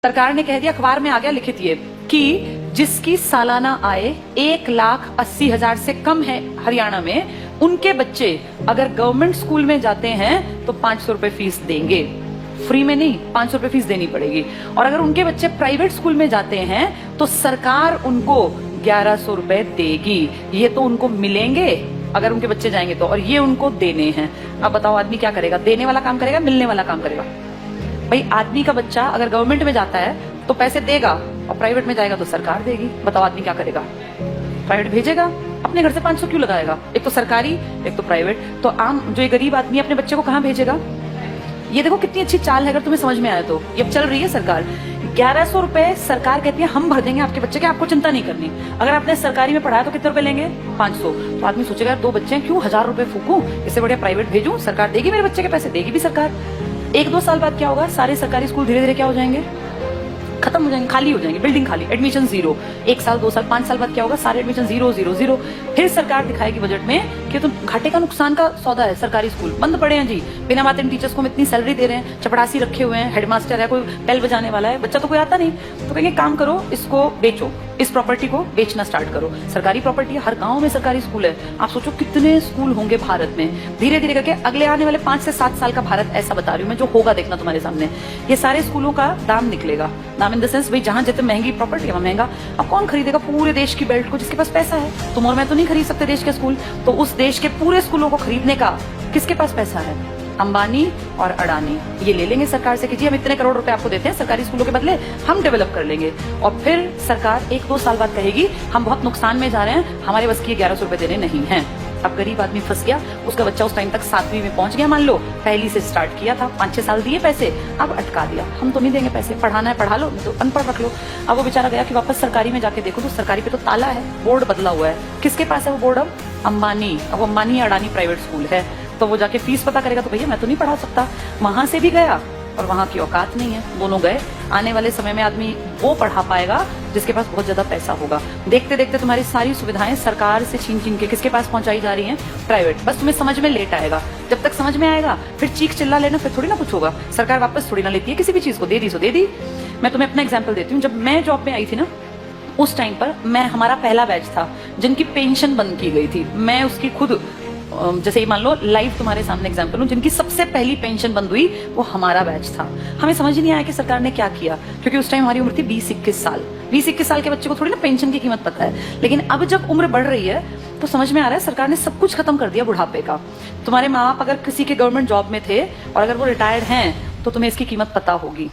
सरकार ने कह दिया, अखबार में आ गया लिखित ये कि जिसकी सालाना आय 1,80,000 से कम है हरियाणा में, उनके बच्चे अगर गवर्नमेंट स्कूल में जाते हैं तो 500 रुपए फीस देंगे। फ्री में नहीं, 500 रुपए फीस देनी पड़ेगी। और अगर उनके बच्चे प्राइवेट स्कूल में जाते हैं तो सरकार उनको 1100 रुपए देगी। ये तो उनको मिलेंगे अगर उनके बच्चे जाएंगे तो, और ये उनको देने हैं। अब बताओ आदमी क्या करेगा? देने वाला काम करेगा, मिलने वाला काम करेगा? भाई आदमी का बच्चा अगर गवर्नमेंट में जाता है तो पैसे देगा और प्राइवेट में जाएगा तो सरकार देगी। बताओ आदमी क्या करेगा? प्राइवेट भेजेगा, अपने घर से 500 क्यों लगाएगा? एक तो सरकारी, एक तो प्राइवेट। तो आम जो ये गरीब आदमी अपने बच्चे को कहाँ भेजेगा? ये देखो कितनी अच्छी चाल है, अगर तुम्हें समझ में आया तो। ये चल रही है सरकार। 1100 रुपए सरकार कहती है हम भर देंगे आपके बच्चे के, आपको चिंता नहीं करनी। अगर आपने सरकारी में पढ़ाया तो कितने रुपए लेंगे? 500। तो आदमी सोचेगा 2 बच्चे हैं, क्यों 1000 रुपए फूकूं, इससे बढ़िया प्राइवेट भेजूं, सरकार देगी मेरे बच्चे के पैसे, देगी भी सरकार। 1-2 साल बाद क्या होगा? सारे सरकारी स्कूल धीरे धीरे क्या हो जाएंगे? खत्म हो जाएंगे, खाली हो जाएंगे, बिल्डिंग खाली, एडमिशन 0। 1 साल 2 साल 5 साल बाद क्या होगा? सारे एडमिशन 0 0 0। फिर सरकार दिखाएगी बजट में कि तो घाटे का नुकसान का सौदा है, सरकारी स्कूल बंद पड़े हैं जी, बिना बात इन टीचर्स को हम इतनी सैलरी दे रहे हैं, चपड़ासी रखे हुए हैं, हेडमास्टर है, कोई बेल बजाने वाला है, बच्चा तो कोई आता नहीं। तो कहेंगे काम करो, इसको बेचो, इस प्रॉपर्टी को बेचना स्टार्ट करो। सरकारी प्रॉपर्टी है, हर गांव में सरकारी स्कूल है। आप सोचो कितने स्कूल होंगे भारत में। धीरे धीरे करके अगले आने वाले 5 से 7 साल का भारत ऐसा बता रही हूँ मैं, जो होगा देखना तुम्हारे सामने। ये सारे स्कूलों का दाम निकलेगा। दाम इन द सेंस, भाई जहां जितनी महंगी प्रॉपर्टी है वहां महंगा। अब कौन खरीदेगा पूरे देश की बेल्ट को? जिसके पास पैसा है। तुम और मैं तो नहीं खरीद सकते देश के स्कूल, तो उस देश के पूरे स्कूलों को खरीदने का किसके पास पैसा है? अंबानी और अडानी ये ले लेंगे सरकार से कि जी हम इतने करोड़ रुपए आपको देते हैं सरकारी स्कूलों के बदले, हम डेवलप कर लेंगे। और फिर सरकार 1-2 साल बाद कहेगी हम बहुत नुकसान में जा रहे हैं, हमारे बस की 1100 रुपए देने नहीं है। अब गरीब आदमी फंस गया, उसका बच्चा उस टाइम तक 7वीं में पहुंच गया, मान लो पहली से स्टार्ट किया था, 5-6 साल दिए पैसे, अब अटका दिया, हम तो नहीं देंगे पैसे, पढ़ाना है पढ़ा लो, तो अनपढ़ रख लो। अब वो बेचारा गया कि वापस सरकारी में जाके देखो तो सरकारी पे तो ताला है, बोर्ड बदला हुआ है। किसके पास है वो बोर्ड? अब अंबानी। अब अंबानी अडानी प्राइवेट स्कूल है, तो वो जाके फीस पता करेगा तो भैया मैं तो नहीं पढ़ा सकता। वहां से भी गया और वहां की औकात नहीं है, दोनों गए। आने वाले समय में आदमी वो पढ़ा पाएगा जिसके पास बहुत ज्यादा पैसा होगा। देखते देखते तुम्हारी सारी सुविधाएं सरकार से छीन छीन के किसके पास पहुंचाई जा रही हैं? प्राइवेट। बस तुम्हें समझ में लेट आएगा, जब तक समझ में आएगा फिर चीख चिल्ला लेना, फिर थोड़ी ना कुछ होगा। सरकार वापस थोड़ी ना लेती है किसी भी चीज को, दे दी सो दे दी। मैं तुम्हें अपना एग्जाम्पल देती हूँ। जब मैं जॉब में आई थी ना, उस टाइम पर हमारा पहला बैच था जिनकी पेंशन बंद की गई थी। मैं उसकी खुद, जैसे मान लो लाइव तुम्हारे सामने एग्जांपल हूं, जिनकी सबसे पहली पेंशन बंद हुई वो हमारा बैच था। हमें समझ ही नहीं आया कि सरकार ने क्या किया, क्योंकि उस टाइम हमारी उम्र थी 20-21 साल। 20-21 साल के बच्चे को थोड़ी ना पेंशन की कीमत पता है। लेकिन अब जब उम्र बढ़ रही है तो समझ में आ रहा है सरकार ने सब कुछ खत्म कर दिया बुढ़ापे का। तुम्हारे माँ बाप अगर किसी के गवर्नमेंट जॉब में थे और अगर वो रिटायर्ड हैं तो तुम्हें इसकी कीमत पता होगी।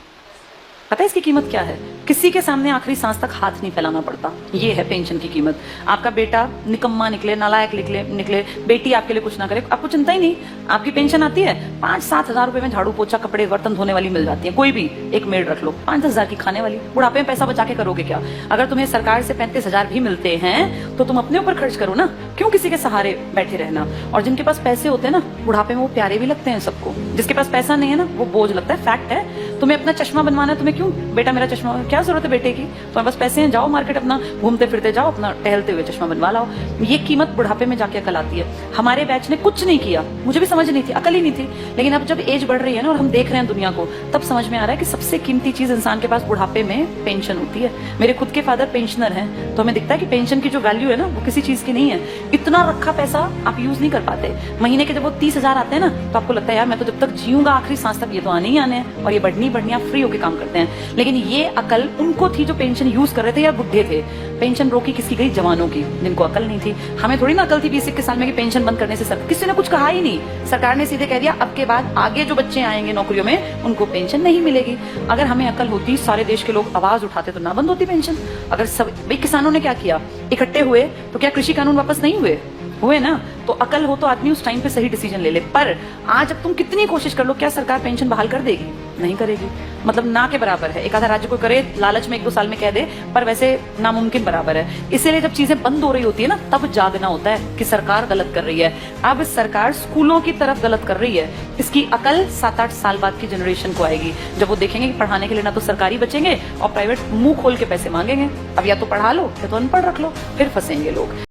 पता है इसकी कीमत क्या है? किसी के सामने आखिरी सांस तक हाथ नहीं फैलाना पड़ता। ये है पेंशन की कीमत। आपका बेटा निकम्मा निकले, नालायक निकले, बेटी आपके लिए कुछ ना करे, आपको चिंता ही नहीं। आपकी पेंशन आती है, 5-7 हजार रुपए में झाड़ू पोछा कपड़े बर्तन धोने वाली मिल जाती है। कोई भी एक मेड रख लो, 5-10 हजार की खाने वाली। बुढ़ापे में पैसा बचा के करोगे क्या? अगर तुम्हें सरकार से 35 हजार भी मिलते हैं तो तुम अपने ऊपर खर्च करो ना, क्यों किसी के सहारे बैठे रहना? और जिनके पास पैसे होते हैं ना, बुढ़ापे में वो प्यारे भी लगते हैं सबको। जिसके पास पैसा नहीं है ना, वो बोझ लगता है। फैक्ट है। तुम्हें अपना चश्मा बनवाना है, तुम्हें क्यों बेटा मेरा चश्मा, क्या जरूरत है बेटे की? तुम्हारे पास पैसे हैं, जाओ मार्केट, अपना घूमते फिरते जाओ, अपना टहलते हुए चश्मा बनवा लाओ। ये कीमत बुढ़ापे में जाके अकल आती है। हमारे बैच ने कुछ नहीं किया, मुझे भी समझ नहीं थी, अकल ही नहीं थी। लेकिन अब जब एज बढ़ रही है ना और हम देख रहे हैं दुनिया को, तब समझ में आ रहा है कि सबसे कीमती चीज इंसान के पास बुढ़ापे में पेंशन होती है। मेरे खुद के फादर पेंशनर हैं, तो हमें दिखता है कि पेंशन की जो वैल्यू है ना वो किसी चीज की नहीं है। इतना रखा पैसा आप यूज नहीं कर पाते। महीने के जब वो 30 हजार आते हैं ना, तो आपको लगता है यार मैं तो जब तक जीऊंगा आखिरी सांस तक ये तो आने ही आने हैं, और ये बढ़नी आप फ्री होकर काम करते हैं। लेकिन ये अकल उनको थी जो पेंशन यूज कर रहे थे या बुढ़े थे। पेंशन रोकी किसकी गई? जवानों की, जिनको अकल नहीं थी। हमें थोड़ी ना अकल थी 20-21 साल में कि पेंशन बंद करने से किसी ने कुछ कहा ही नहीं। सरकार ने सीधे कह दिया अब के बाद आगे जो बच्चे आएंगे नौकरियों में उनको पेंशन नहीं मिलेगी। अगर हमें अकल होती, सारे देश के लोग आवाज उठाते तो ना बंद होती पेंशन। अगर सब भाई किसानों ने क्या किया, इकट्ठे हुए तो क्या कृषि कानून वापस नहीं हुए ना? तो अकल हो तो आदमी उस टाइम पे सही डिसीजन ले ले। पर आज अब तुम कितनी कोशिश कर लो, क्या सरकार पेंशन बहाल कर देगी? नहीं करेगी। मतलब ना के बराबर है। एक आधा राज्य को करे, लालच में 1-2 साल में कह दे, पर वैसे नामुमकिन बराबर है। इसीलिए जब चीजें बंद हो रही होती है ना, तब जागना होता है कि सरकार गलत कर रही है। अब सरकार स्कूलों की तरफ गलत कर रही है। इसकी अकल 7-8 साल बाद की जनरेशन को आएगी, जब वो देखेंगे कि पढ़ाने के लिए ना तो सरकारी बचेंगे और प्राइवेट मुंह खोल के पैसे मांगेंगे। अब या तो पढ़ा लो या तो अनपढ़ रख लो, फिर फंसेंगे लोग।